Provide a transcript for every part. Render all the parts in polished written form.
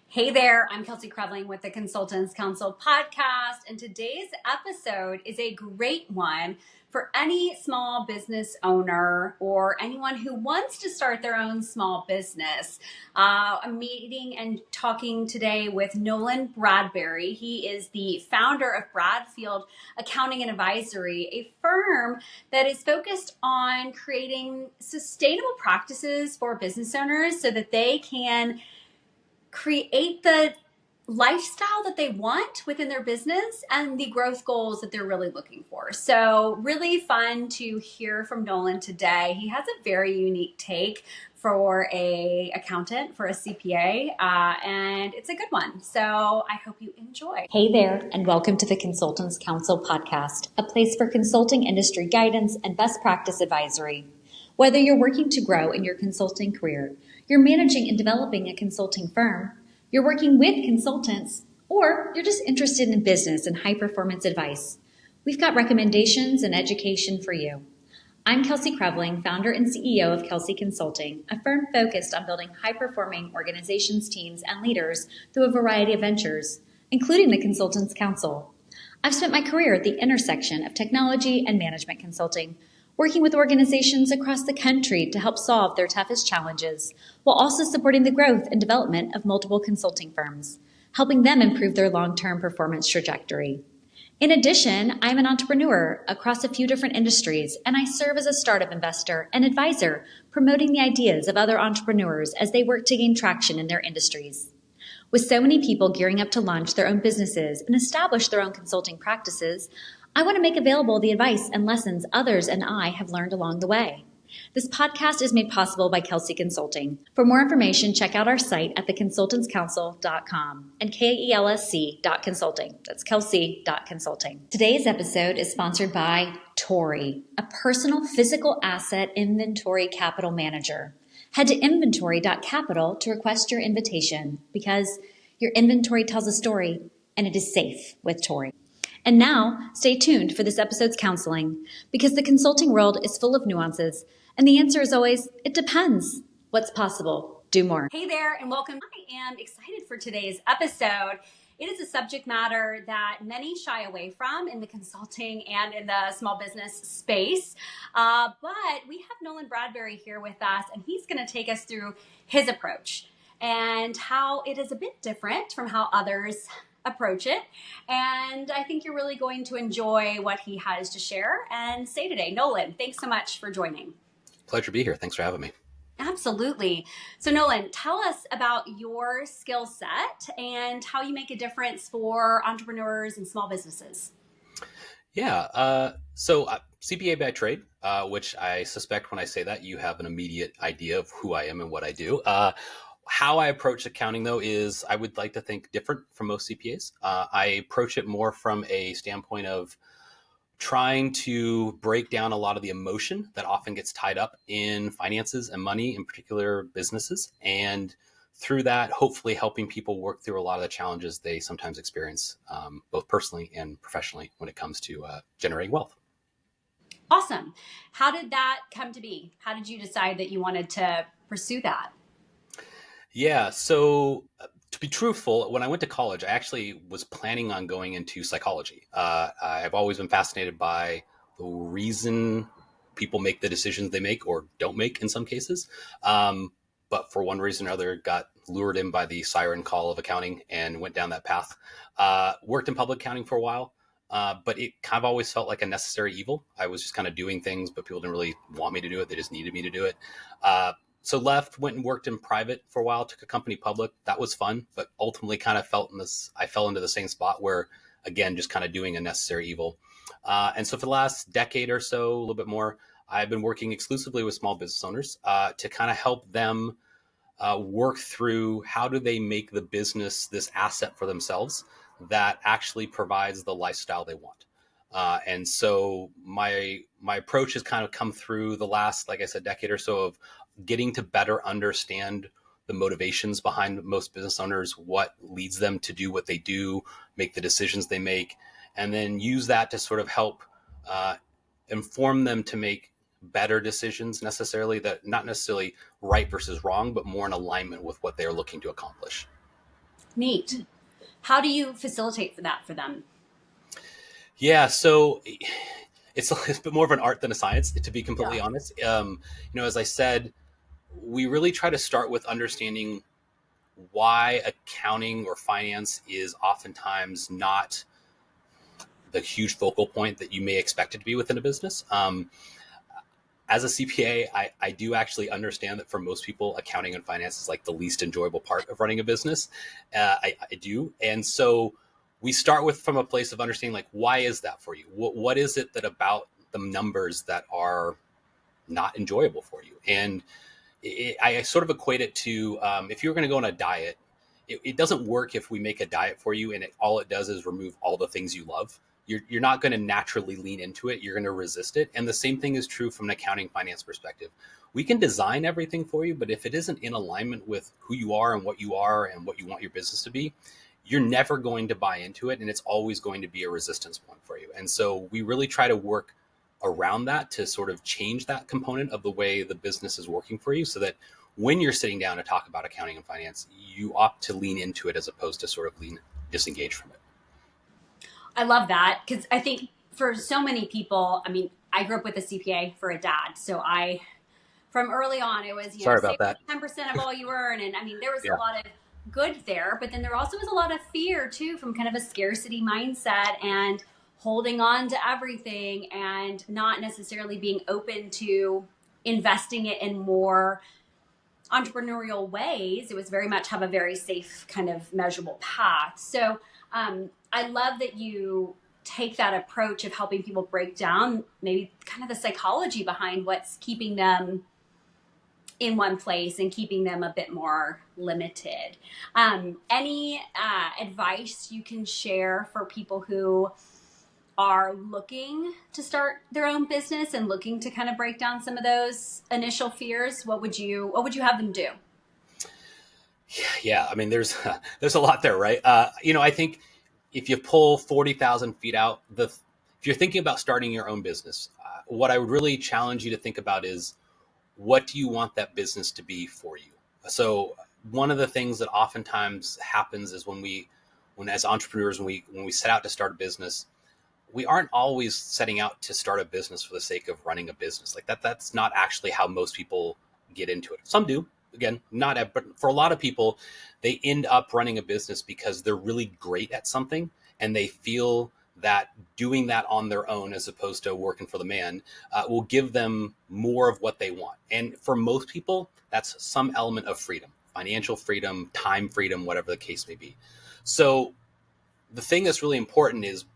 Hey there, I'm Kelsey Creveling with the Counsel podcast, and today's episode is a great one for any small business owner or anyone who wants to start their own small business. I'm meeting and talking today with Nolan Bradbury. He is the founder of Bradfield Accounting and Advisory, a firm that is focused on creating sustainable practices for business owners so that they can create the lifestyle that they want within their business and the growth goals that they're really looking for. So really fun to hear from Nolan today. He has a very unique take for a accountant, for a CPA, and it's a good one. So I hope you enjoy. Hey there, and welcome to the Consultants Counsel podcast, a place for consulting industry guidance and best practice advisory. Whether you're working to grow in your consulting career, you're managing and developing a consulting firm, you're working with consultants, or you're just interested in business and high-performance advice, we've got recommendations and education for you. I'm Kelsey Creveling, founder and CEO of Kelsey Consulting, a firm focused on building high-performing organizations, teams, and leaders through a variety of ventures, including the Consultants Counsel. I've spent my career at the intersection of technology and management consulting, working with organizations across the country to help solve their toughest challenges, while also supporting the growth and development of multiple consulting firms, helping them improve their long-term performance trajectory. In addition, I'm an entrepreneur across a few different industries, and I serve as a startup investor and advisor, promoting the ideas of other entrepreneurs as they work to gain traction in their industries. With so many people gearing up to launch their own businesses and establish their own consulting practices, I want to make available the advice and lessons others and I have learned along the way. This podcast is made possible by Kelsey Consulting. For more information, check out our site at theconsultantscounsel.com and KELSC.consulting. That's Kelsey.consulting. Today's episode is sponsored by Tori, a personal physical asset inventory capital manager. Head to inventory.capital to request your invitation because your inventory tells a story and it is safe with Tori. And now, stay tuned for this episode's counseling, because the consulting world is full of nuances, and the answer is always, it depends. What's possible? Do more. Hey there, and welcome. I am excited for today's episode. It is a subject matter that many shy away from in the consulting and in the small business space. But we have Nolan Bradbury here with us, and he's going to take us through his approach and how it is a bit different from how others approach it. And I think you're really going to enjoy what he has to share and say today. Nolan, thanks so much for joining. Pleasure to be here. Thanks for having me. Absolutely. So Nolan, tell us about your skill set and how you make a difference for entrepreneurs and small businesses. Yeah. So CPA by trade, which I suspect when I say that you have an immediate idea of who I am and what I do. How I approach accounting, though, is I would like to think different from most CPAs. I approach it more from a standpoint of trying to break down a lot of the emotion that often gets tied up in finances and money, in particular businesses. And through that, hopefully helping people work through a lot of the challenges they sometimes experience, both personally and professionally when it comes to generating wealth. Awesome. How did that come to be? How did you decide that you wanted to pursue that? Yeah. So to be truthful, when I went to college, I actually was planning on going into psychology. I've always been fascinated by the reason people make the decisions they make or don't make in some cases. But for one reason or other, got lured in by the siren call of accounting and went down that path. Worked in public accounting for a while, but it kind of always felt like a necessary evil. I was just kind of doing things, but people didn't really want me to do it. They just needed me to do it. So left, went and worked in private for a while, took a company public. That was fun, but ultimately kind of I fell into the same spot where, again, just kind of doing a necessary evil. And so for the last decade or so, a little bit more, I've been working exclusively with small business owners to kind of help them work through how do they make the business this asset for themselves that actually provides the lifestyle they want. And so my approach has kind of come through the last, like I said, decade or so of getting to better understand the motivations behind most business owners, what leads them to do what they do, make the decisions they make, and then use that to sort of help inform them to make better decisions that not necessarily right versus wrong, but more in alignment with what they're looking to accomplish. Neat. How do you facilitate for that for them? Yeah, so it's a bit more of an art than a science, to be completely Yeah. honest. As I said, we really try to start with understanding why accounting or finance is oftentimes not the huge focal point that you may expect it to be within a business. As a CPA, I do actually understand that for most people, accounting and finance is like the least enjoyable part of running a business. I do. And so we start with from a place of understanding, like, why is that for you? What is it that about the numbers that are not enjoyable for you? And I sort of equate it to if you're going to go on a diet, it doesn't work if we make a diet for you and all it does is remove all the things you love. You're not going to naturally lean into it. You're going to resist it. And the same thing is true from an accounting finance perspective. We can design everything for you, but if it isn't in alignment with who you are and what you want your business to be, you're never going to buy into it. And it's always going to be a resistance point for you. And so we really try to work around that to sort of change that component of the way the business is working for you so that when you're sitting down to talk about accounting and finance, you opt to lean into it as opposed to sort of disengage from it. I love that because I think for so many people, I mean, I grew up with a CPA for a dad. So from early on, it was, Sorry save about that. 10% of all you earn. And I mean, there was a Yeah. lot of good there, but then there also was a lot of fear too from kind of a scarcity mindset and holding on to everything and not necessarily being open to investing it in more entrepreneurial ways. It was very much have a very safe kind of measurable path. So I love that you take that approach of helping people break down maybe kind of the psychology behind what's keeping them in one place and keeping them a bit more limited. Any advice you can share for people who are looking to start their own business and looking to kind of break down some of those initial fears? What would you have them do? Yeah. I mean, there's there's a lot there, right? I think if you pull 40,000 feet out, if you're thinking about starting your own business, what I would really challenge you to think about is what do you want that business to be for you? So one of the things that oftentimes happens is when as entrepreneurs, when we set out to start a business, we aren't always setting out to start a business for the sake of running a business. Like that's not actually how most people get into it. Some do, again, but for a lot of people, they end up running a business because they're really great at something and they feel that doing that on their own as opposed to working for the man will give them more of what they want. And for most people, that's some element of freedom, financial freedom, time freedom, whatever the case may be. So the thing that's really important is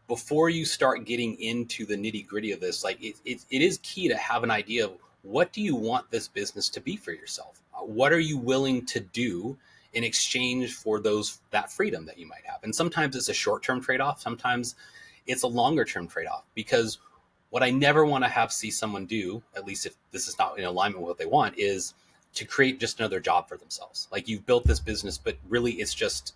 before you start getting into the nitty gritty of this, like it is key to have an idea of what do you want this business to be for yourself? What are you willing to do in exchange for that freedom that you might have? And sometimes it's a short-term trade-off. Sometimes it's a longer-term trade-off, because what I never want to see someone do, at least if this is not in alignment with what they want, is to create just another job for themselves. Like you've built this business, but really it's just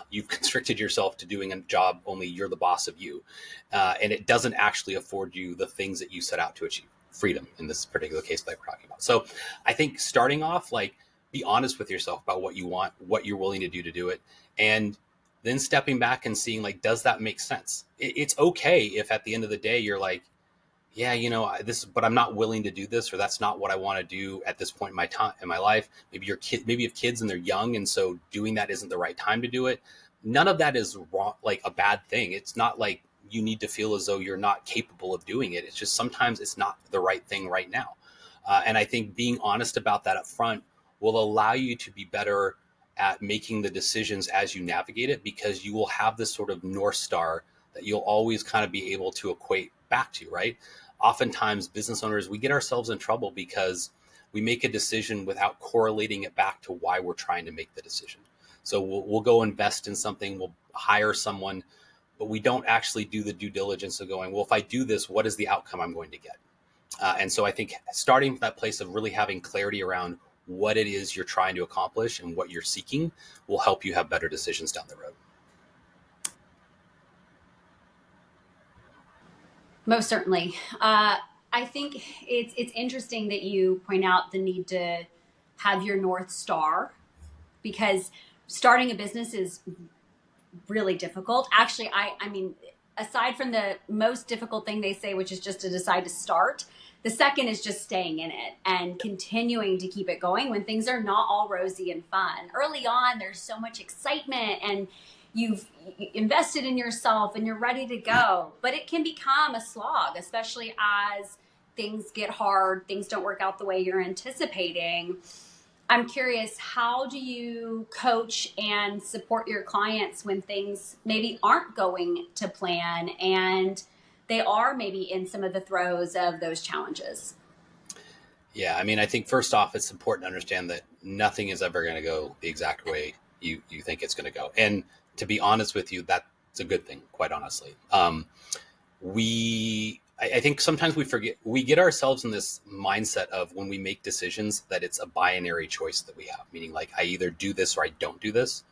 you've constricted yourself to doing a job only you're the boss of you, and it doesn't actually afford you the things that you set out to achieve, freedom in this particular case that we're talking about. So I think starting off, like, be honest with yourself about what you want, what you're willing to do it, and then stepping back and seeing, like, does that make sense? It's okay if at the end of the day you're like, yeah, but I'm not willing to do this, or that's not what I want to do at this point in my life. Maybe maybe you have kids and they're young, and so doing that isn't the right time to do it. None of that is wrong, like a bad thing. It's not like you need to feel as though you're not capable of doing it. It's just sometimes it's not the right thing right now. And I think being honest about that up front will allow you to be better at making the decisions as you navigate it, because you will have this sort of North Star that you'll always kind of be able to equate back to, right? Oftentimes business owners, we get ourselves in trouble because we make a decision without correlating it back to why we're trying to make the decision. So we'll go invest in something, we'll hire someone, but we don't actually do the due diligence of going, well, if I do this, what is the outcome I'm going to get? And so I think starting from that place of really having clarity around what it is you're trying to accomplish and what you're seeking will help you have better decisions down the road. Most certainly. I think it's interesting that you point out the need to have your North Star, because starting a business is really difficult. Actually, I mean, aside from the most difficult thing they say, which is just to decide to start, the second is just staying in it and continuing to keep it going when things are not all rosy and fun. Early on, there's so much excitement and you've invested in yourself and you're ready to go, but it can become a slog, especially as things get hard, things don't work out the way you're anticipating. I'm curious, how do you coach and support your clients when things maybe aren't going to plan and they are maybe in some of the throes of those challenges? Yeah, I mean, I think first off, it's important to understand that nothing is ever going to go the exact way you think it's going to go. And to be honest with you, that's a good thing, quite honestly. I think sometimes we get ourselves in this mindset of when we make decisions that it's a binary choice that we have, meaning like I either do this or I don't do this.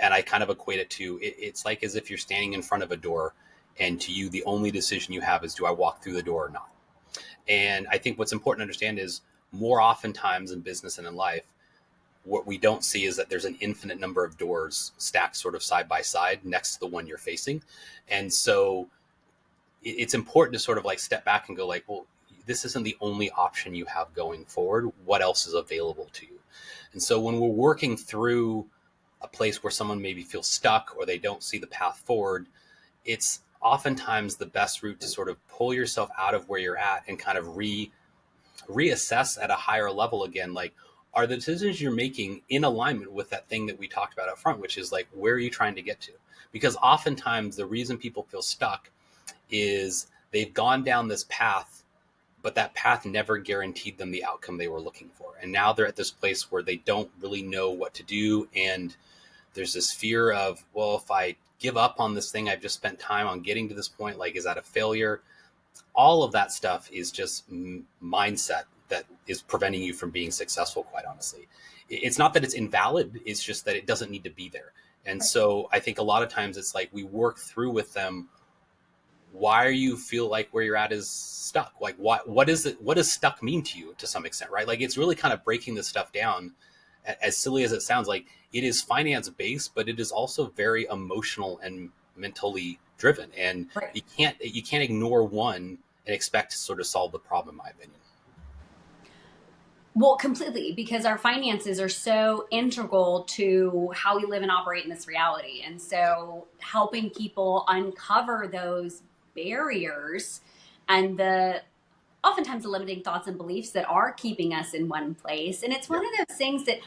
And I kind of equate it to, it's like as if you're standing in front of a door and to you, the only decision you have is, do I walk through the door or not? And I think what's important to understand is more oftentimes in business and in life, what we don't see is that there's an infinite number of doors stacked sort of side by side next to the one you're facing. And so it's important to sort of like step back and go like, well, this isn't the only option you have going forward. What else is available to you? And so when we're working through a place where someone maybe feels stuck or they don't see the path forward, it's oftentimes the best route to sort of pull yourself out of where you're at and kind of reassess at a higher level again. Like, are the decisions you're making in alignment with that thing that we talked about up front, which is like, where are you trying to get to? Because oftentimes the reason people feel stuck is they've gone down this path, but that path never guaranteed them the outcome they were looking for. And now they're at this place where they don't really know what to do. And there's this fear of, well, if I give up on this thing I've just spent time on getting to this point, like, is that a failure? All of that stuff is just mindset that is preventing you from being successful, quite honestly. It's not that it's invalid, it's just that it doesn't need to be there. And so I think a lot of times it's like we work through with them, why you feel like where you're at is stuck? Like, what is it? What does stuck mean to you to some extent, right? Like, it's really kind of breaking this stuff down. As silly as it sounds, like it is finance based, but it is also very emotional and mentally driven. And Right. you can't ignore one and expect to sort of solve the problem, in my opinion. Well, completely, because our finances are so integral to how we live and operate in this reality. And so helping people uncover those barriers and the oftentimes the limiting thoughts and beliefs that are keeping us in one place. And it's one of those things that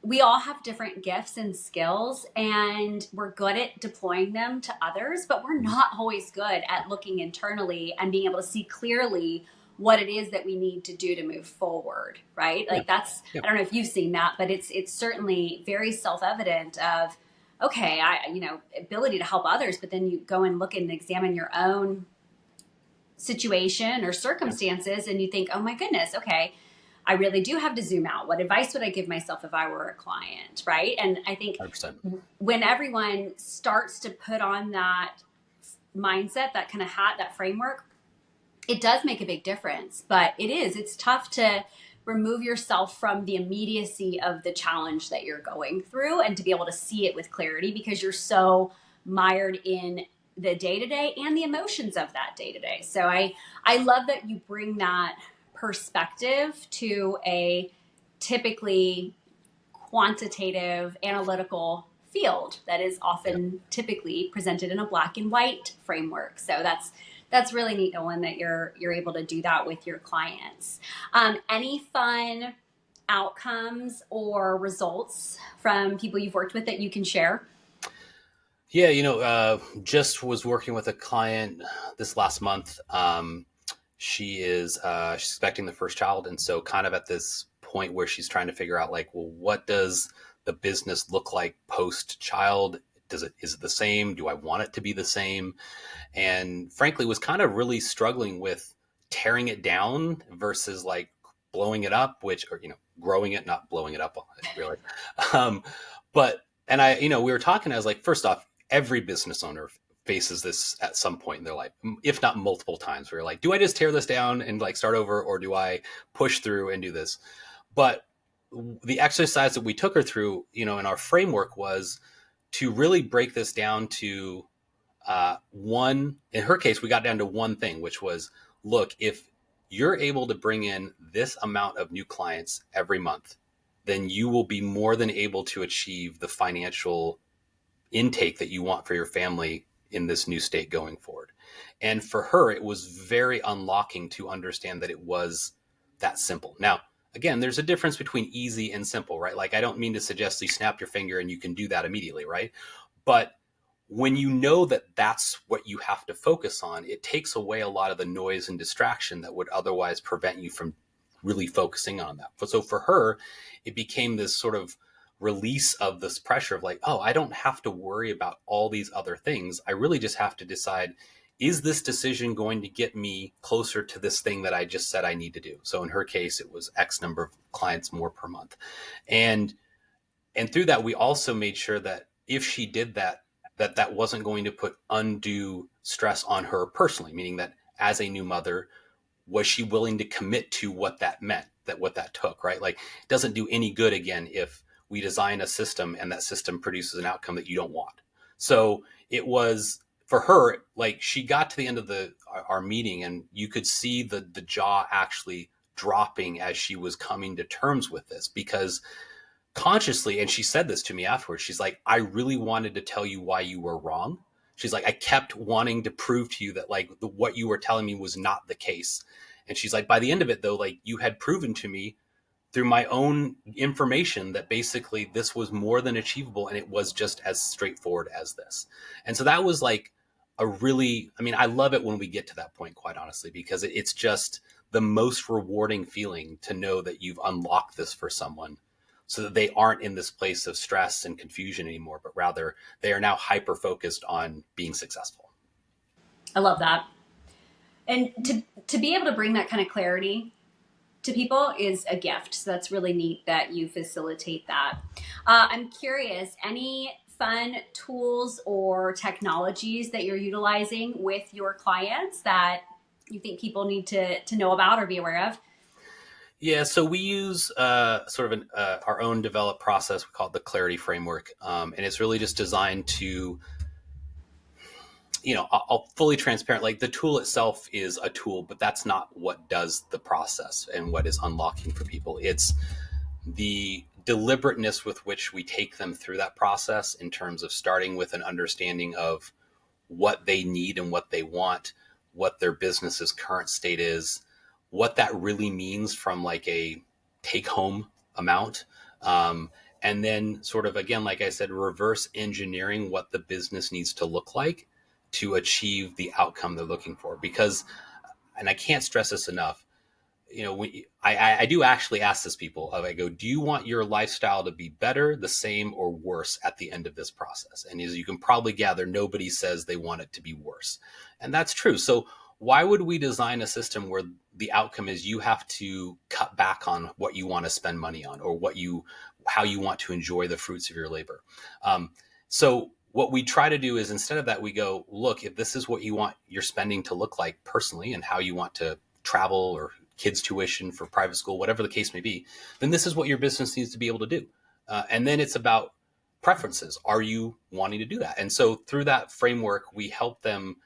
we all have different gifts and skills, and we're good at deploying them to others, but we're not always good at looking internally and being able to see clearly what it is that we need to do to move forward, right? Like that's, I don't know if you've seen that, but it's certainly very self-evident of, okay, ability to help others, but then you go and look and examine your own situation or circumstances and you think, oh my goodness, okay, I really do have to zoom out. What advice would I give myself if I were a client, right? And I think 100%. when everyone starts to put on that mindset, that kind of hat, that framework, it does make a big difference. But it's tough to remove yourself from the immediacy of the challenge that you're going through and to be able to see it with clarity because you're so mired in the day-to-day and the emotions of that day-to-day. So I love that you bring that perspective to a typically quantitative analytical field that is often typically presented in a black and white framework. So that's really neat, Nolan, that you're able to do that with your clients. Any fun outcomes or results from people you've worked with that you can share? Yeah, just was working with a client this last month. She's expecting the first child. And so kind of at this point where she's trying to figure out like, well, what does the business look like post child? Is it the same? Do I want it to be the same? And frankly, was kind of really struggling with tearing it down versus like blowing it up, growing it, not blowing it up really. We were talking, I was like, first off, every business owner faces this at some point in their life, if not multiple times, where you're like, do I just tear this down and like start over, or do I push through and do this? But the exercise that we took her through, in our framework was to really break this down to one. In her case, we got down to one thing, which was, look, if you're able to bring in this amount of new clients every month, then you will be more than able to achieve the financial intake that you want for your family in this new state going forward. And for her, it was very unlocking to understand that it was that simple. Now, again, there's a difference between easy and simple, right? Like, I don't mean to suggest you snap your finger and you can do that immediately, right? But when you know that that's what you have to focus on, it takes away a lot of the noise and distraction that would otherwise prevent you from really focusing on that. So for her, it became this sort of release of this pressure of like, oh, I don't have to worry about all these other things. I really just have to decide, is this decision going to get me closer to this thing that I just said I need to do? So in her case, it was X number of clients more per month. And through that, we also made sure that if she did that, that wasn't going to put undue stress on her personally, meaning that as a new mother, was she willing to commit to what that meant, that what that took, right? Like, it doesn't do any good, again, if we design a system and that system produces an outcome that you don't want. So it was, for her, like, she got to the end of our meeting and you could see the jaw actually dropping as she was coming to terms with this, because consciously, and she said this to me afterwards, she's like, I really wanted to tell you why you were wrong. She's like, I kept wanting to prove to you that like what you were telling me was not the case. And she's like, by the end of it though, like, you had proven to me through my own information that basically this was more than achievable and it was just as straightforward as this. And so that was like a really, I mean, I love it when we get to that point, quite honestly, because it's just the most rewarding feeling to know that you've unlocked this for someone, so that they aren't in this place of stress and confusion anymore, but rather they are now hyper focused on being successful. I love that. And to be able to bring that kind of clarity to people is a gift. So that's really neat that you facilitate that. I'm curious, any fun tools or technologies that you're utilizing with your clients that you think people need to know about or be aware of? Yeah, so we use sort of our own developed process. We call it the Clarity Framework, and it's really just designed to, I'll fully transparent. Like, the tool itself is a tool, but that's not what does the process and what is unlocking for people. It's the deliberateness with which we take them through that process, in terms of starting with an understanding of what they need and what they want, what their business's current state is, what that really means from like a take home amount. And then sort of, again, like I said, reverse engineering what the business needs to look like to achieve the outcome they're looking for. Because, and I can't stress this enough, I do actually ask this people, I go, do you want your lifestyle to be better, the same, or worse at the end of this process? And as you can probably gather, nobody says they want it to be worse. And that's true. So why would we design a system where the outcome is you have to cut back on what you want to spend money on, or how you want to enjoy the fruits of your labor? So what we try to do is, instead of that, we go, look, if this is what you want your spending to look like personally, and how you want to travel, or kids' tuition for private school, whatever the case may be, then this is what your business needs to be able to do. And then it's about preferences. Are you wanting to do that? And so through that framework, we help them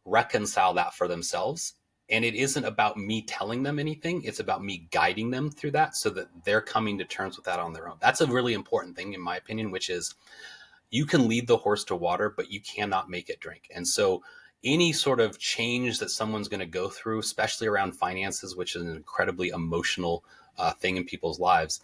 reconcile that for themselves. And it isn't about me telling them anything. It's about me guiding them through that, so that they're coming to terms with that on their own. That's a really important thing, in my opinion, which is, you can lead the horse to water, but you cannot make it drink. And so any sort of change that someone's going to go through, especially around finances, which is an incredibly emotional thing in people's lives,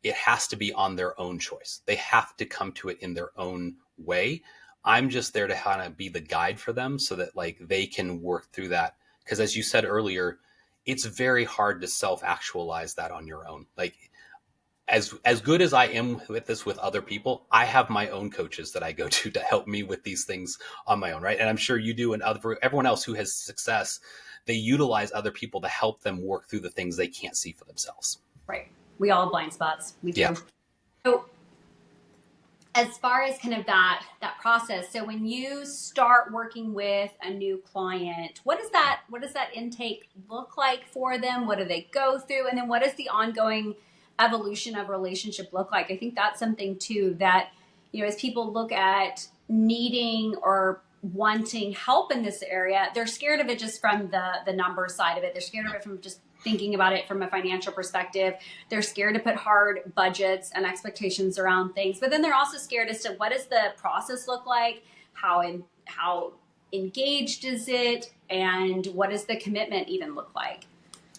it has to be on their own choice. They have to come to it in their own way. I'm just there to kind of be the guide for them, so that like they can work through that. Because as you said earlier, it's very hard to self-actualize that on your own. Like, as good as I am with this with other people, I have my own coaches that I go to help me with these things on my own, right? And I'm sure you do, and everyone else who has success, they utilize other people to help them work through the things they can't see for themselves. Right. We all have blind spots. We do. Yeah. So as far as kind of that process, so when you start working with a new client, what does that intake look like for them? What do they go through? And then what is the ongoing evolution of relationship look like? I think that's something too that, as people look at needing or wanting help in this area, they're scared of it just from the number side of it. They're scared of it from just thinking about it from a financial perspective. They're scared to put hard budgets and expectations around things, but then they're also scared as to what does the process look like? How engaged is it? And what does the commitment even look like?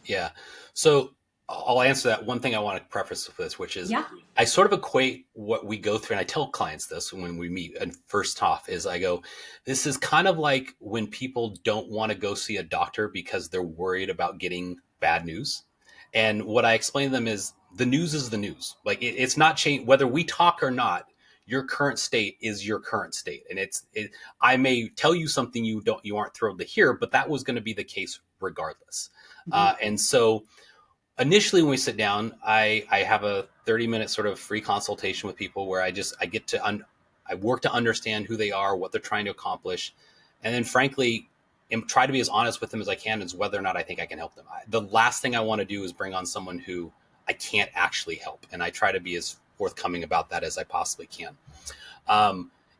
Yeah. So I'll answer that. One thing I want to preface with this, which is I sort of equate what we go through, and I tell clients this when we meet, and first off is I go, this is kind of like when people don't want to go see a doctor because they're worried about getting bad news. And what I explain to them is the news is the news. Like it's not changed whether we talk or not. Your current state is your current state. And I may tell you something you aren't thrilled to hear, but that was going to be the case regardless. And so initially when we sit down, I have a 30-minute sort of free consultation with people where I get to, I work to understand who they are, what they're trying to accomplish. And then frankly, try to be as honest with them as I can as whether or not I think I can help them. The last thing I want to do is bring on someone who I can't actually help. And I try to be as forthcoming about that as I possibly can.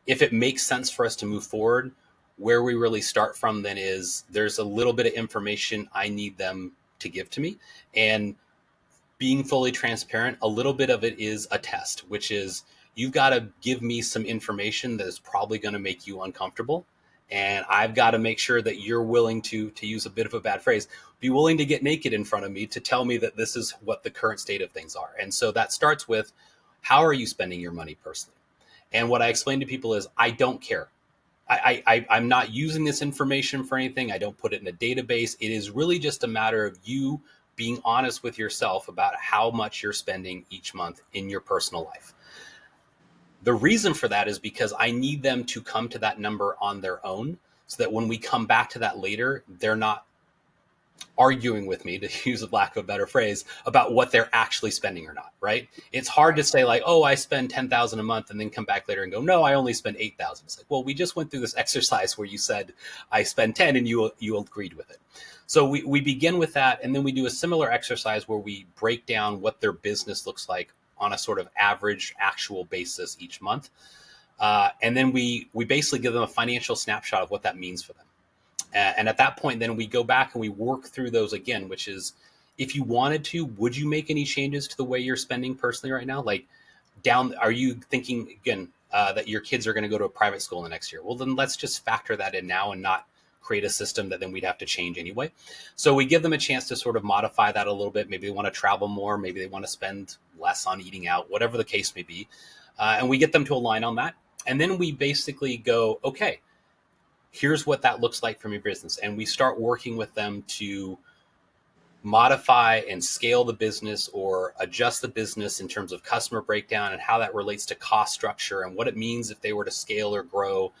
If it makes sense for us to move forward, where we really start from then is there's a little bit of information I need them to give to me. And being fully transparent, a little bit of it is a test, which is you've got to give me some information that is probably going to make you uncomfortable. And I've got to make sure that you're willing to use a bit of a bad phrase, be willing to get naked in front of me to tell me that this is what the current state of things are. And so that starts with, how are you spending your money personally? And what I explain to people is, I don't care. I'm not using this information for anything. I don't put it in a database. It is really just a matter of you being honest with yourself about how much you're spending each month in your personal life. The reason for that is because I need them to come to that number on their own so that when we come back to that later, they're not arguing with me, to use a lack of a better phrase, about what they're actually spending or not, right? It's hard to say like, oh, I spend $10,000 a month and then come back later and go, no, I only spend $8,000. It's like, well, we just went through this exercise where you said I spend 10 and you agreed with it. So we begin with that. And then we do a similar exercise where we break down what their business looks like on a sort of average actual basis each month. And then we basically give them a financial snapshot of what that means for them. And at that point, then we go back and we work through those again, which is, if you wanted to, would you make any changes to the way you're spending personally right now? Like are you thinking again, that your kids are going to go to a private school in the next year? Well, then let's just factor that in now and not create a system that then we'd have to change anyway. So we give them a chance to sort of modify that a little bit. Maybe they want to travel more. Maybe they want to spend less on eating out, whatever the case may be. And we get them to align on that. And then we basically go, okay, here's what that looks like from your business. And we start working with them to modify and scale the business or adjust the business in terms of customer breakdown and how that relates to cost structure and what it means if they were to scale or grow,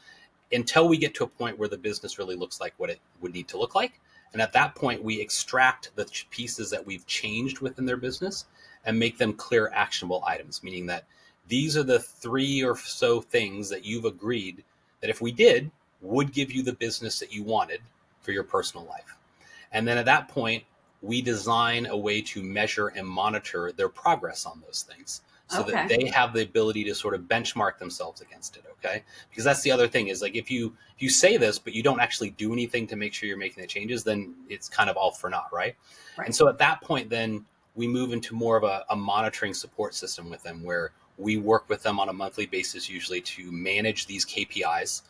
until we get to a point where the business really looks like what it would need to look like. And at that point, we extract the pieces that we've changed within their business and make them clear, actionable items, meaning that these are the 3 or so things that you've agreed that if we did, would give you the business that you wanted for your personal life. And then at that point, we design a way to measure and monitor their progress on those things so that they have the ability to sort of benchmark themselves against it. Okay. Because that's the other thing is like, if you say this, but you don't actually do anything to make sure you're making the changes, then it's kind of all for naught. Right. And so at that point, then we move into more of a monitoring support system with them, where we work with them on a monthly basis, usually to manage these KPIs.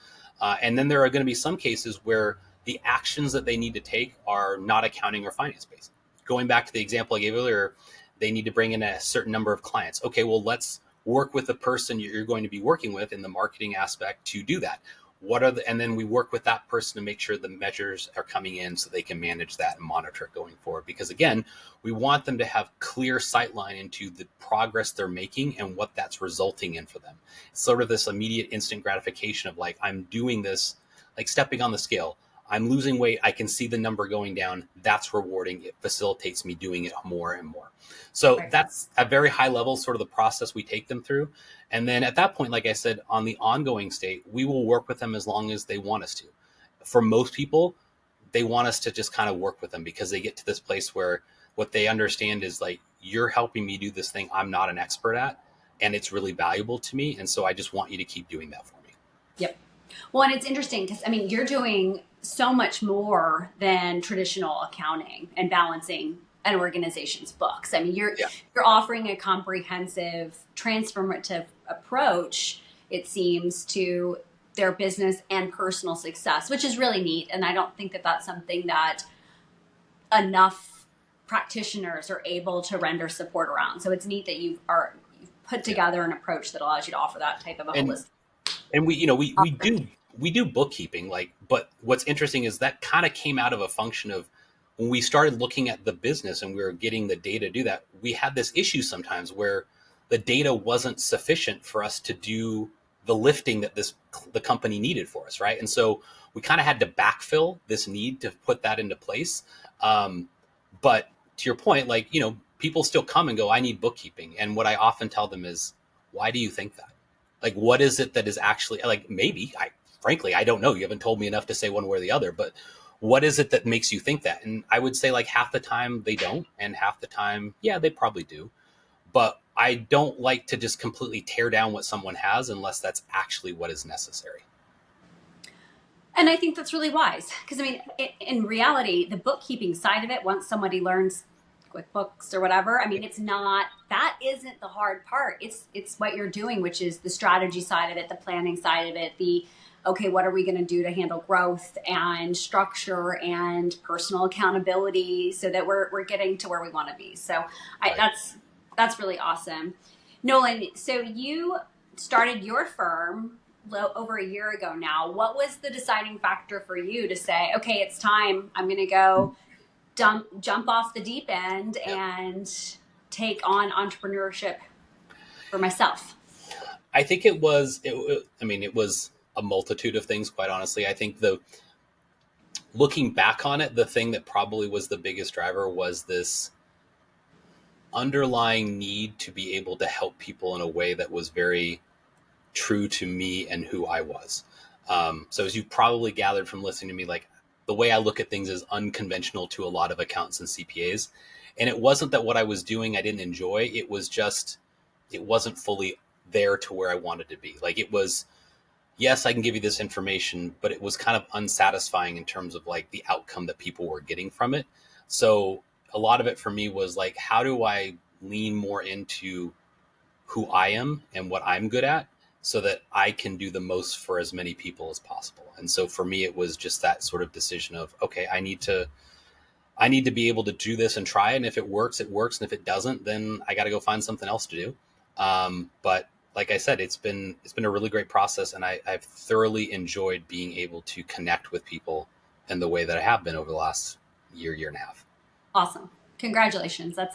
And then there are going to be some cases where the actions that they need to take are not accounting or finance based. Going back to the example I gave earlier, they need to bring in a certain number of clients. Okay, well, let's work with the person you're going to be working with in the marketing aspect to do that. And then we work with that person to make sure the measures are coming in so they can manage that and monitor it going forward. Because again, we want them to have clear sightline into the progress they're making and what that's resulting in for them. It's sort of this immediate instant gratification of like, I'm doing this, like stepping on the scale. I'm losing weight. I can see the number going down. That's rewarding. It facilitates me doing it more and more. So that's a very high level, sort of the process we take them through. And then at that point, like I said, on the ongoing state, we will work with them as long as they want us to. For most people, they want us to just kind of work with them because they get to this place where what they understand is like, you're helping me do this thing I'm not an expert at, and it's really valuable to me. And so I just want you to keep doing that for me. Yep. Well, and it's interesting because, I mean, you're doing so much more than traditional accounting and balancing an organization's books. I mean, you're offering a comprehensive, transformative approach, it seems, to their business and personal success, which is really neat. And I don't think that that's something that enough practitioners are able to render support around. So it's neat that you've put together an approach that allows you to offer that type of a holistic. And we do bookkeeping, like, but what's interesting is that kind of came out of a function of when we started looking at the business and we were getting the data to do that. We had this issue sometimes where the data wasn't sufficient for us to do the lifting that the company needed for us, right? And so we kind of had to backfill this need to put that into place. But to your point, like, people still come and go, I need bookkeeping. And what I often tell them is, why do you think that? Like, what is it that is actually, like, maybe, frankly, I don't know. You haven't told me enough to say one way or the other, but what is it that makes you think that? And I would say, like, half the time they don't, and half the time, yeah, they probably do. But I don't like to just completely tear down what someone has unless that's actually what is necessary. And I think that's really wise because, I mean, in reality, the bookkeeping side of it, once somebody learns QuickBooks or whatever, I mean, that isn't the hard part. It's what you're doing, which is the strategy side of it, the planning side of it, okay, what are we going to do to handle growth and structure and personal accountability so that we're getting to where we want to be. So that's really awesome. Nolan, so you started your firm over a year ago now. What was the deciding factor for you to say, okay, it's time, I'm going to go jump off the deep end and take on entrepreneurship for myself? I think it was a multitude of things, quite honestly. I think looking back on it, the thing that probably was the biggest driver was this underlying need to be able to help people in a way that was very true to me and who I was. So as you probably gathered from listening to me, like, the way I look at things is unconventional to a lot of accountants and CPAs. And it wasn't that what I was doing I didn't enjoy. It was just, it wasn't fully there to where I wanted to be. Like, it was, yes, I can give you this information, but it was kind of unsatisfying in terms of like the outcome that people were getting from it. So a lot of it for me was like, how do I lean more into who I am and what I'm good at so that I can do the most for as many people as possible? And so for me, it was just that sort of decision of, okay, I need to be able to do this and try it. And if it works, it works. And if it doesn't, then I got to go find something else to do. But like I said, it's been a really great process, and I've thoroughly enjoyed being able to connect with people in the way that I have been over the last year and a half. Awesome. Congratulations. It's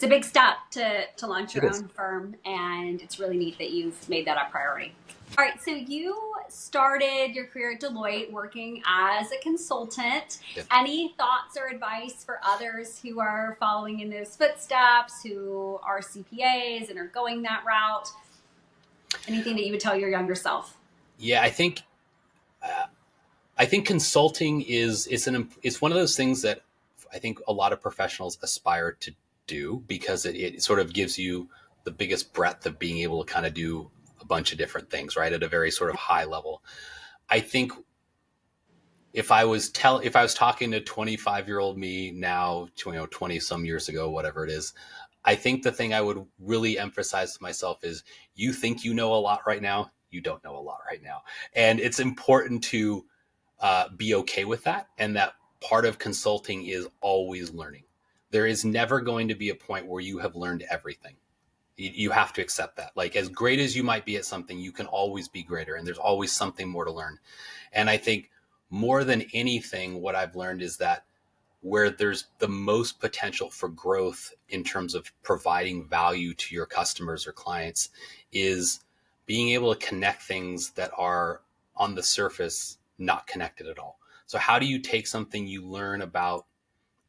a big step to launch your own firm, and it's really neat that you've made that a priority. All right. So you started your career at Deloitte working as a consultant. Yep. Any thoughts or advice for others who are following in those footsteps, who are CPAs and are going that route? Anything that you would tell your younger self? Yeah, I think consulting it's one of those things that I think a lot of professionals aspire to do because it sort of gives you the biggest breadth of being able to kind of do a bunch of different things, right, at a very sort of high level. I think if I was talking to 25-year-old me now, 20 some years ago, whatever it is, I think the thing I would really emphasize to myself is, you think you know a lot right now, you don't know a lot right now. And it's important to be okay with that. And that part of consulting is always learning. There is never going to be a point where you have learned everything. You have to accept that. Like, as great as you might be at something, you can always be greater, and there's always something more to learn. And I think more than anything, what I've learned is that where there's the most potential for growth in terms of providing value to your customers or clients is being able to connect things that are on the surface not connected at all. So how do you take something you learn about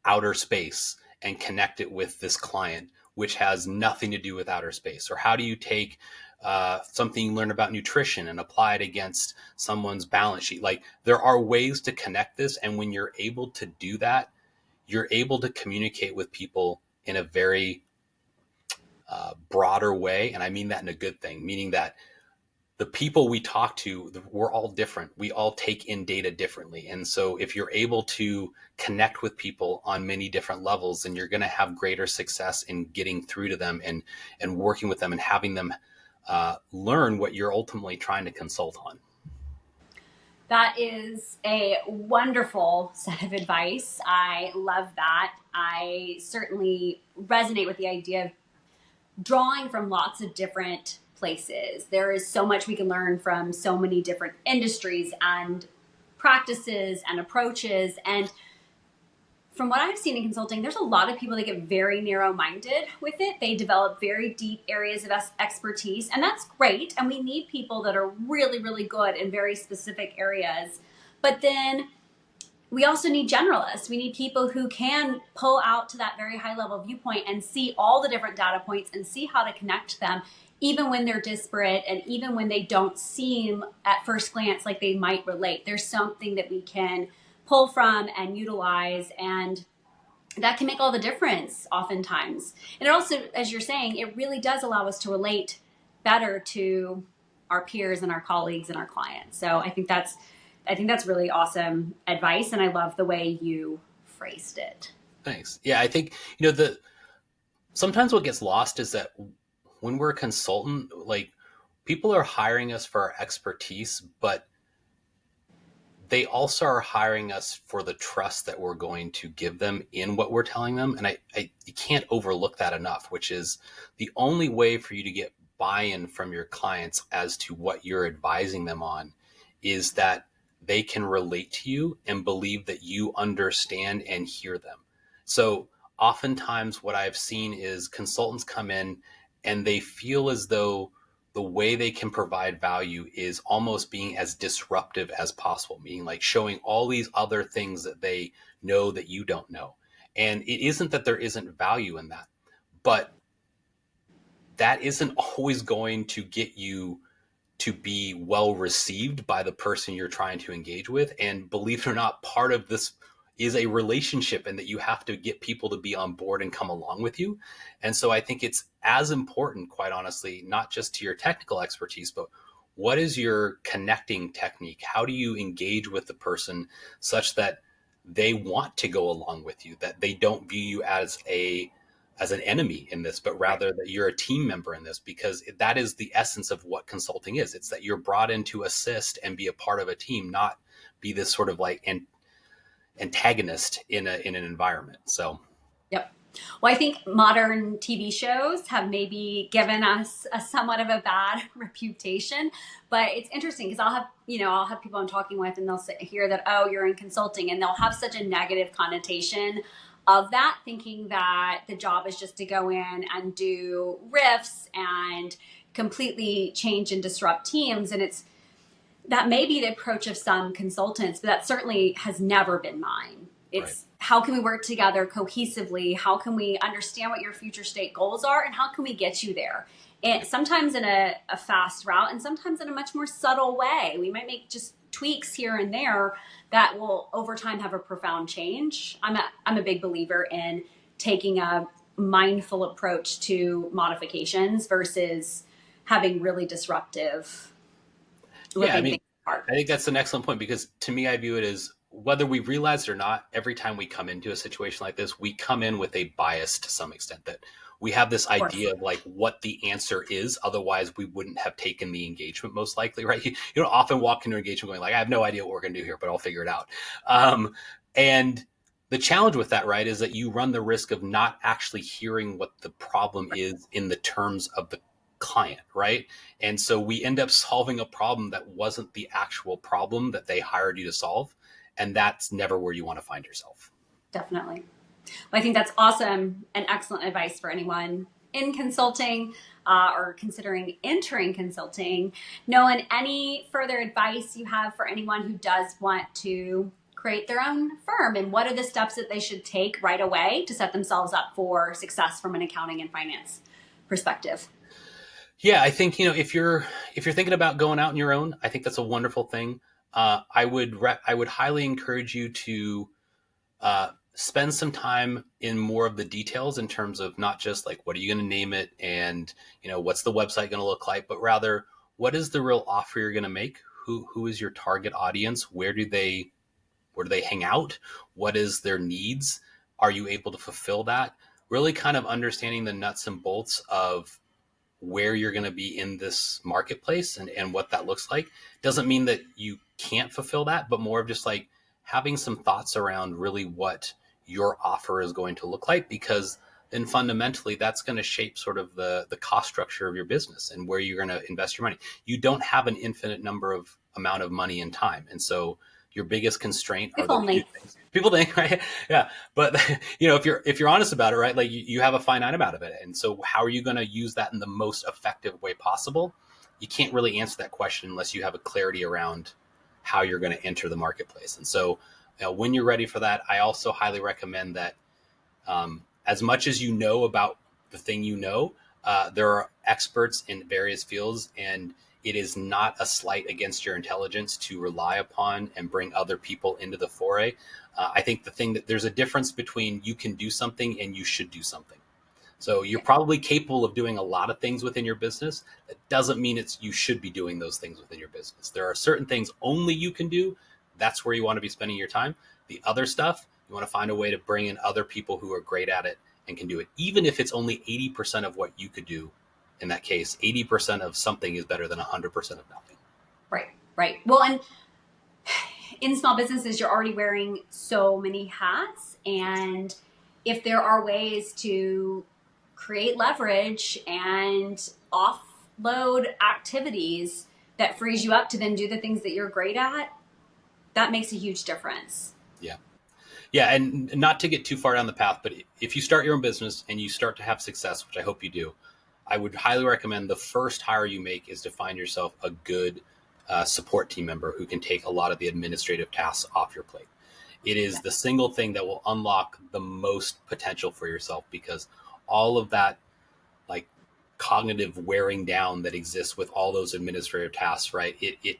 outer space and connect it with this client, which has nothing to do with outer space? Or how do you take something you learn about nutrition and apply it against someone's balance sheet? Like, there are ways to connect this. And when you're able to do that, you're able to communicate with people in a very broader way. And I mean that in a good thing, meaning that the people we talk to, we're all different. We all take in data differently. And so if you're able to connect with people on many different levels, then you're going to have greater success in getting through to them and working with them and having them learn what you're ultimately trying to consult on. That is a wonderful set of advice. I love that. I certainly resonate with the idea of drawing from lots of different places. There is so much we can learn from so many different industries and practices and approaches. And from what I've seen in consulting, there's a lot of people that get very narrow-minded with it. They develop very deep areas of expertise, and that's great. And we need people that are really, really good in very specific areas. But then we also need generalists. We need people who can pull out to that very high level viewpoint and see all the different data points and see how to connect them, even when they're disparate and even when they don't seem at first glance like they might relate. There's something that we can pull from and utilize, and that can make all the difference oftentimes. And it also, as you're saying, it really does allow us to relate better to our peers and our colleagues and our clients. So I think that's really awesome advice, and I love the way you phrased it. Thanks. Yeah, I think, sometimes what gets lost is that when we're a consultant, like, people are hiring us for our expertise, but they also are hiring us for the trust that we're going to give them in what we're telling them. And you can't overlook that enough, which is the only way for you to get buy-in from your clients as to what you're advising them on is that they can relate to you and believe that you understand and hear them. So oftentimes what I've seen is consultants come in and they feel as though the way they can provide value is almost being as disruptive as possible, meaning like showing all these other things that they know that you don't know. And it isn't that there isn't value in that, but that isn't always going to get you to be well received by the person you're trying to engage with. And believe it or not, part of this is a relationship, and that you have to get people to be on board and come along with you. And so I think it's as important, quite honestly, not just to your technical expertise, but what is your connecting technique? How do you engage with the person such that they want to go along with you, that they don't view you as an enemy in this, but rather that you're a team member in this, because that is the essence of what consulting is. It's that you're brought in to assist and be a part of a team, not be this sort of like antagonist in an environment. So, yep. Well, I think modern TV shows have maybe given us a somewhat of a bad reputation, but it's interesting because I'll have people I'm talking with, and they'll hear that, oh, you're in consulting, and they'll have such a negative connotation of that, thinking that the job is just to go in and do riffs and completely change and disrupt teams. And that may be the approach of some consultants, but that certainly has never been mine. It's right. How can we work together cohesively? How can we understand what your future state goals are, and how can we get you there? And sometimes in a fast route, and sometimes in a much more subtle way. We might make just tweaks here and there that will over time have a profound change. I'm a big believer in taking a mindful approach to modifications versus having really disruptive. Yeah, I mean, I think that's an excellent point, because to me, I view it as, whether we realize it or not, every time we come into a situation like this, we come in with a bias to some extent, that we have this idea of like what the answer is. Otherwise, we wouldn't have taken the engagement, most likely, right? You don't often walk into an engagement going like, I have no idea what we're going to do here, but I'll figure it out. And the challenge with that, right, is that you run the risk of not actually hearing what the problem is in the terms of the client, right? And so we end up solving a problem that wasn't the actual problem that they hired you to solve. And that's never where you want to find yourself. Definitely. Well, I think that's awesome and excellent advice for anyone in consulting or considering entering consulting. Nolan, any further advice you have for anyone who does want to create their own firm, and what are the steps that they should take right away to set themselves up for success from an accounting and finance perspective? Yeah, I think, if you're thinking about going out on your own, I think that's a wonderful thing. I would highly encourage you to spend some time in more of the details in terms of not just like, what are you going to name it? And, what's the website going to look like, but rather what is the real offer you're going to make? Who is your target audience? Where do they hang out? What is their needs? Are you able to fulfill that? Really kind of understanding the nuts and bolts of where you're going to be in this marketplace and what that looks like. Doesn't mean that you can't fulfill that, but more of just like having some thoughts around really what your offer is going to look like, because then fundamentally that's going to shape sort of the cost structure of your business and where you're going to invest your money. You don't have an infinite amount of money and time. And so your biggest constraint are those two things. People think, right? Yeah. But if you're honest about it, right? Like you have a finite amount of it. And so how are you going to use that in the most effective way possible? You can't really answer that question unless you have a clarity around how you're going to enter the marketplace. And so when you're ready for that, I also highly recommend that as much as you know about the thing, there are experts in various fields, and it is not a slight against your intelligence to rely upon and bring other people into the foray. I think there's a difference between you can do something and you should do something. So you're probably capable of doing a lot of things within your business. That doesn't mean you should be doing those things within your business. There are certain things only you can do. That's where you want to be spending your time. The other stuff, you want to find a way to bring in other people who are great at it and can do it. Even if it's only 80% of what you could do, in that case, 80% of something is better than 100% of nothing. Right. Well, and in small businesses, you're already wearing so many hats. And if there are ways to create leverage and offload activities that frees you up to then do the things that you're great at, that makes a huge difference. Yeah. And not to get too far down the path, but if you start your own business and you start to have success, which I hope you do, I would highly recommend the first hire you make is to find yourself a good support team member who can take a lot of the administrative tasks off your plate. It is the single thing that will unlock the most potential for yourself, because all of that like cognitive wearing down that exists with all those administrative tasks, right? It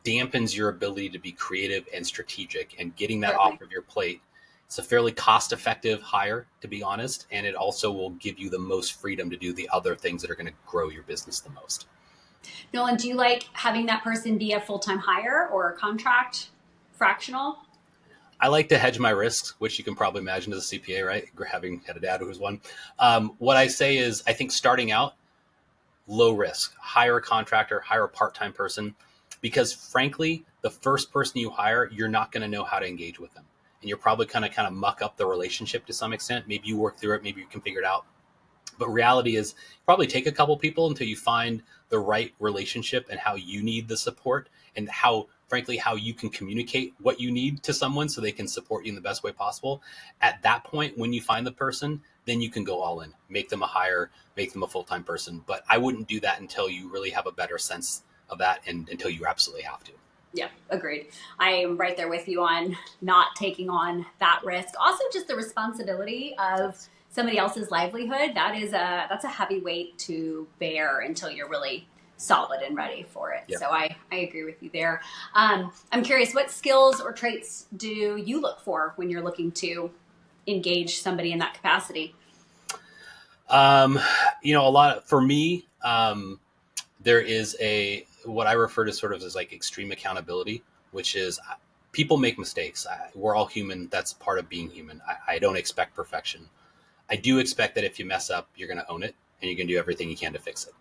dampens your ability to be creative and strategic, and getting that off of your plate. It's a fairly cost-effective hire, to be honest, and it also will give you the most freedom to do the other things that are going to grow your business the most. Nolan, do you like having that person be a full-time hire or a contract, fractional? I like to hedge my risks, which you can probably imagine as a CPA, right? Having had a dad who was one. What I say is, I think starting out, low risk, hire a contractor, hire a part-time person, because frankly, the first person you hire, you're not going to know how to engage with them. And you're probably kind of muck up the relationship to some extent. Maybe you work through it, maybe you can figure it out. But reality is, probably take a couple people until you find the right relationship and how you need the support, and how you can communicate what you need to someone so they can support you in the best way possible. At that point, when you find the person, then you can go all in, make them a hire, make them a full-time person. But I wouldn't do that until you really have a better sense of that, and until you absolutely have to. Yeah, agreed. I am right there with you on not taking on that risk. Also, just the responsibility of somebody else's livelihood. That's a heavy weight to bear until you're really solid and ready for it. Yeah. So I agree with you there. I'm curious, what skills or traits do you look for when you're looking to engage somebody in that capacity? A lot for me, there is what I refer to sort of as like extreme accountability, which is people make mistakes. We're all human. That's part of being human. I don't expect perfection. I do expect that if you mess up, you're going to own it and you're going to do everything you can to fix it.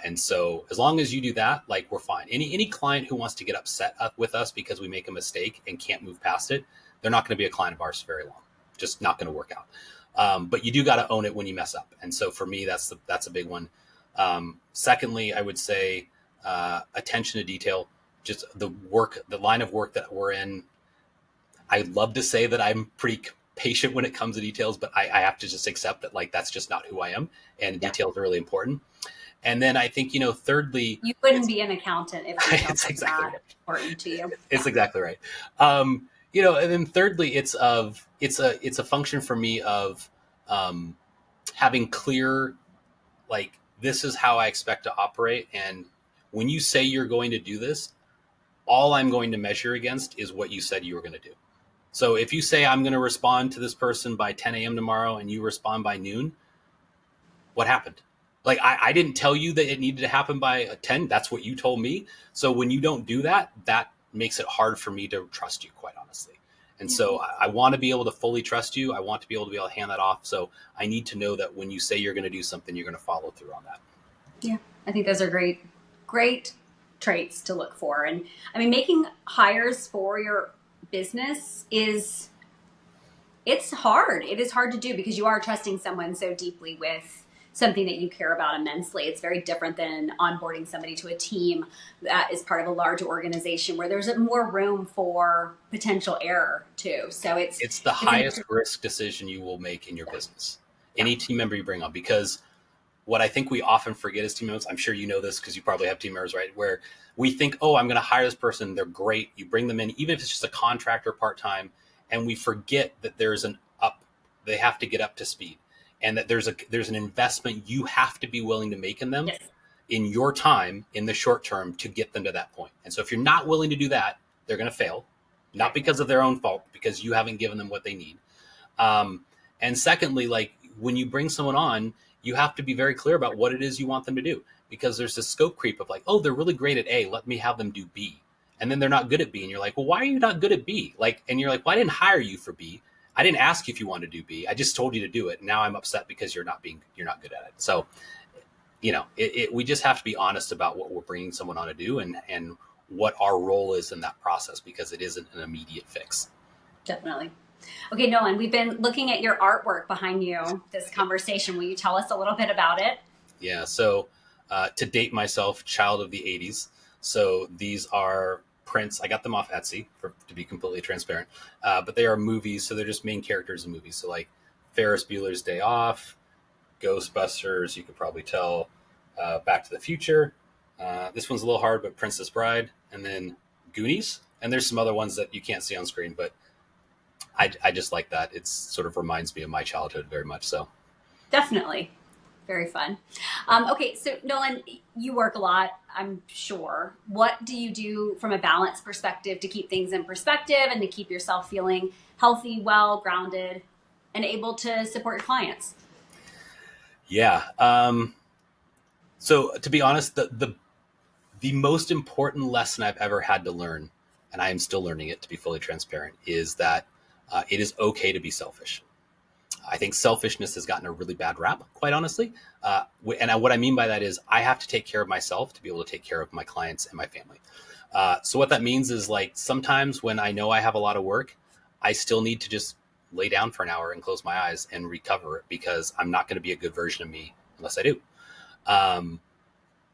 And so as long as you do that, like, we're fine. Any client who wants to get upset with us because we make a mistake and can't move past it, they're not going to be a client of ours for very long. Just not going to work out. But you do got to own it when you mess up. And so for me, that's a big one. Secondly, I would say attention to detail, just the line of work that we're in. I'd love to say that I'm pretty patient when it comes to details, but I have to just accept that, like, that's just not who I am, and details are really important. And then I think, thirdly, you wouldn't be an accountant if it's exactly not important to you. It's exactly right. And then thirdly, it's a function for me of having clear, like, this is how I expect to operate. And when you say you're going to do this, all I'm going to measure against is what you said you were going to do. So if you say, I'm going to respond to this person by 10 a.m. tomorrow and you respond by noon, what happened? Like, I didn't tell you that it needed to happen by 10. That's what you told me. So when you don't do that, that makes it hard for me to trust you, quite honestly. And so I want to be able to fully trust you. I want to be able to hand that off. So I need to know that when you say you're going to do something, you're going to follow through on that. Yeah, I think those are great traits to look for. And I mean, making hires for your business it's hard. It is hard to do because you are trusting someone so deeply with something that you care about immensely. It's very different than onboarding somebody to a team that is part of a large organization where there's more room for potential error too. So it's the highest risk decision you will make in your business. Any team member you bring on, because what I think we often forget as team members, I'm sure you know this because you probably have team members, right? Where we think, oh, I'm going to hire this person. They're great. You bring them in, even if it's just a contractor part-time, and we forget that they have to get up to speed, and that there's an investment you have to be willing to make in them. Yes. In your time in the short term to get them to that point. And so if you're not willing to do that, they're going to fail, not because of their own fault, because you haven't given them what they need. And secondly, like when you bring someone on, you have to be very clear about what it is you want them to do, because there's this scope creep of like, oh, they're really great at A, let me have them do B. And then they're not good at B. And you're like, well, why are you not good at B? Like, and you're like, well, I didn't hire you for B. I didn't ask you if you wanted to do B. I just told you to do it. And now I'm upset because you're not good at it. So, we just have to be honest about what we're bringing someone on to do and what our role is in that process, because it isn't an immediate fix. Definitely. Okay, Nolan, we've been looking at your artwork behind you this conversation. Will you tell us a little bit about it? Yeah. So to date myself, child of the 80s. So these are prints. I got them off Etsy to be completely transparent. But they are movies. So they're just main characters in movies. So like Ferris Bueller's Day Off, Ghostbusters, you could probably tell, Back to the Future. This one's a little hard, but Princess Bride, and then Goonies. And there's some other ones that you can't see on screen, but I just like that. It sort of reminds me of my childhood very much. So definitely. Very fun. Okay, so Nolan, you work a lot, I'm sure. What do you do from a balance perspective to keep things in perspective and to keep yourself feeling healthy, well, grounded, and able to support your clients? Yeah. So to be honest, the most important lesson I've ever had to learn, and I am still learning it to be fully transparent, is that it is okay to be selfish. I think selfishness has gotten a really bad rap, quite honestly. And what I mean by that is I have to take care of myself to be able to take care of my clients and my family. So what that means is, like, sometimes when I know I have a lot of work, I still need to just lay down for an hour and close my eyes and recover it, because I'm not going to be a good version of me unless I do.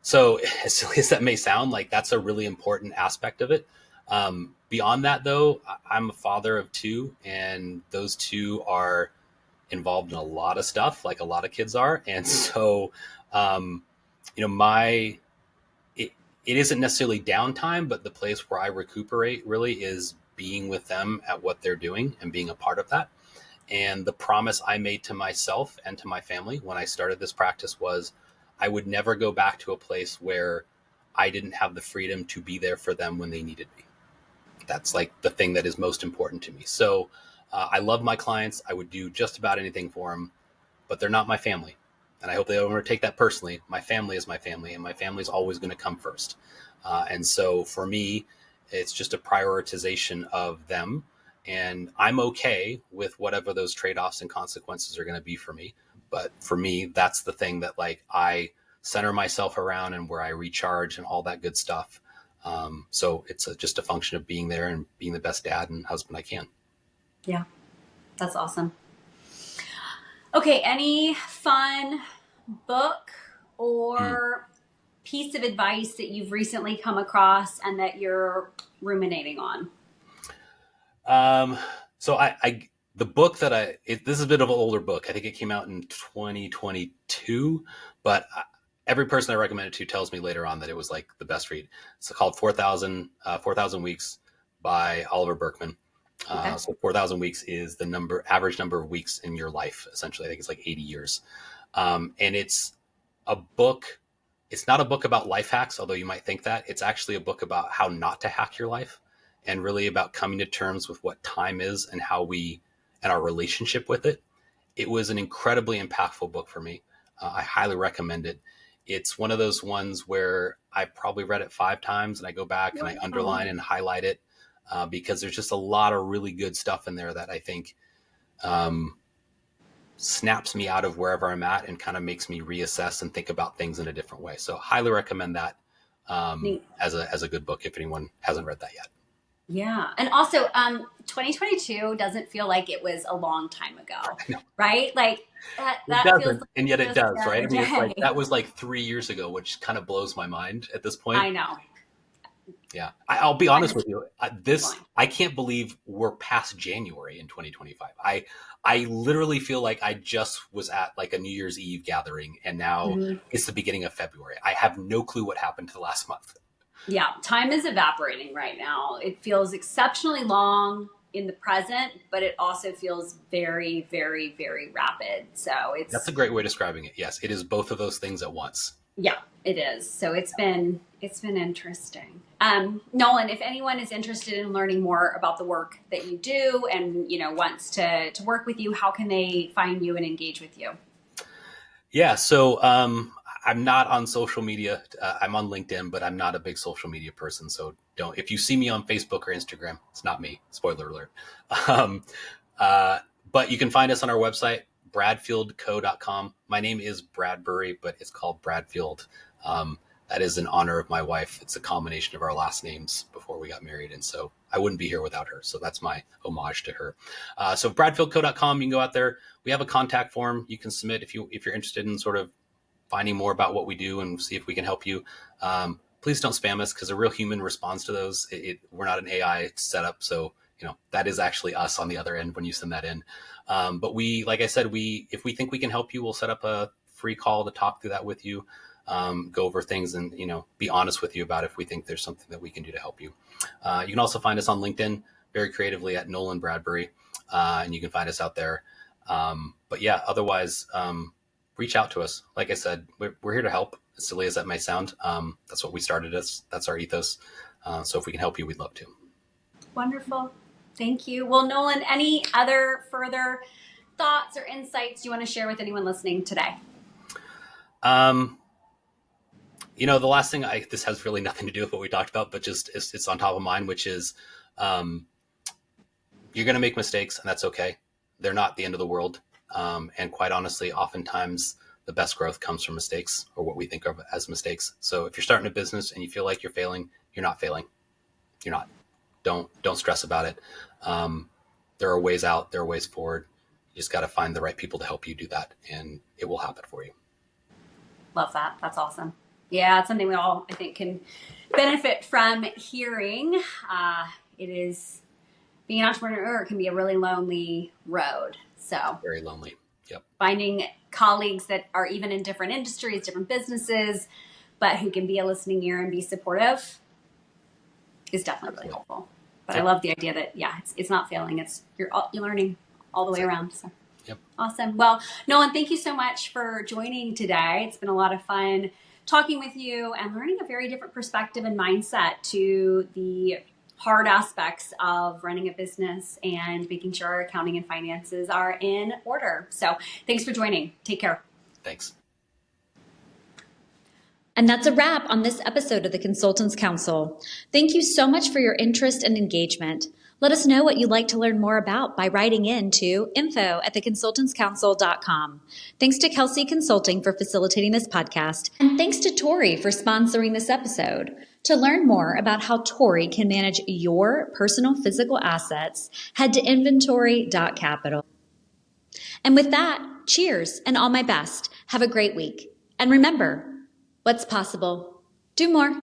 So as silly as that may sound, like, that's a really important aspect of it. Beyond that, though, I'm a father of two, and those two are involved in a lot of stuff, like a lot of kids are. And so, it isn't necessarily downtime, but the place where I recuperate really is being with them at what they're doing and being a part of that. And the promise I made to myself and to my family when I started this practice was I would never go back to a place where I didn't have the freedom to be there for them when they needed me. That's like the thing that is most important to me. So I love my clients. I would do just about anything for them, but they're not my family. And I hope they don't ever take that personally. My family is my family, and my family is always going to come first. And so for me, it's just a prioritization of them. And I'm okay with whatever those trade-offs and consequences are going to be for me. But for me, that's the thing that, like, I center myself around and where I recharge and all that good stuff. So it's just a function of being there and being the best dad and husband I can. Yeah, that's awesome. Okay, any fun book or piece of advice that you've recently come across and that you're ruminating on? So the book that this is a bit of an older book. I think it came out in 2022, but every person I recommend it to tells me later on that it was like the best read. It's called 4,000 Weeks by Oliver Berkman. Okay. So 4,000 weeks is the average number of weeks in your life. Essentially, I think it's like 80 years. And it's a book. It's not a book about life hacks, although you might think that. It's actually a book about how not to hack your life and really about coming to terms with what time is and how we and our relationship with it. It was an incredibly impactful book for me. I highly recommend it. It's one of those ones where I probably read it 5 times and I go back and I underline and highlight it because there's just a lot of really good stuff in there that I think snaps me out of wherever I'm at and kind of makes me reassess and think about things in a different way. So highly recommend that as a good book if anyone hasn't read that yet. Yeah. And also, 2022 doesn't feel like it was a long time ago, right? Like that feels like and yet it does, right? I mean, it's like, that was like 3 years ago, which kind of blows my mind at this point. I know. Yeah. I'll be honest with you. I can't believe we're past January in 2025. I literally feel like I just was at like a New Year's Eve gathering and now it's the beginning of February. I have no clue what happened to the last month. Yeah, time is evaporating right now. It feels exceptionally long in the present, but it also feels very, very, very rapid. So that's a great way of describing it. Yes, it is both of those things at once. Yeah, it is. So it's been interesting. Nolan, if anyone is interested in learning more about the work that you do and wants to work with you, how can they find you and engage with you? Yeah, so I'm not on social media. I'm on LinkedIn, but I'm not a big social media person. So if you see me on Facebook or Instagram, it's not me. Spoiler alert. But you can find us on our website, bradfieldco.com. My name is Bradbury, but it's called Bradfield. That is in honor of my wife. It's a combination of our last names before we got married. And so I wouldn't be here without her. So that's my homage to her. So bradfieldco.com, you can go out there. We have a contact form you can submit if you're interested in sort of finding more about what we do and see if we can help you. Please don't spam us because a real human responds to those. We're not an AI setup. So, that is actually us on the other end when you send that in. But like I said, if we think we can help you, we'll set up a free call to talk through that with you, go over things and, be honest with you about if we think there's something that we can do to help you. You can also find us on LinkedIn very creatively at Nolan Bradbury. And you can find us out there. But yeah, otherwise, reach out to us. Like I said, we're here to help, as silly as that may sound. That's what we started as. That's our ethos. So if we can help you, we'd love to. Wonderful. Thank you. Well, Nolan, any other further thoughts or insights you want to share with anyone listening today? The last thing this has really nothing to do with what we talked about, but just it's on top of mind, which is you're going to make mistakes and that's okay. They're not the end of the world. And quite honestly, oftentimes the best growth comes from mistakes or what we think of as mistakes. So if you're starting a business and you feel like you're failing, you're not failing. You're not. Don't stress about it. There are ways out. There are ways forward. You just got to find the right people to help you do that, and it will happen for you. Love that. That's awesome. Yeah, it's something we all, I think, can benefit from hearing. It is being an entrepreneur can be a really lonely road. So very lonely. Yep. Finding colleagues that are even in different industries, different businesses, but who can be a listening ear and be supportive is definitely really helpful. But yep. I love the idea that it's not failing. You're learning all the way around. So yep. Awesome. Well, Nolan, thank you so much for joining today. It's been a lot of fun talking with you and learning a very different perspective and mindset to the hard aspects of running a business and making sure our accounting and finances are in order. So thanks for joining. Take care. Thanks. And that's a wrap on this episode of the Consultants Counsel. Thank you so much for your interest and engagement. Let us know what you'd like to learn more about by writing in to info@theconsultantscouncil.com. Thanks to Kelsey Consulting for facilitating this podcast, and thanks to Tori for sponsoring this episode. To learn more about how Tori can manage your personal physical assets, head to inventory.capital. And with that, cheers and all my best. Have a great week. And remember, what's possible? Do more.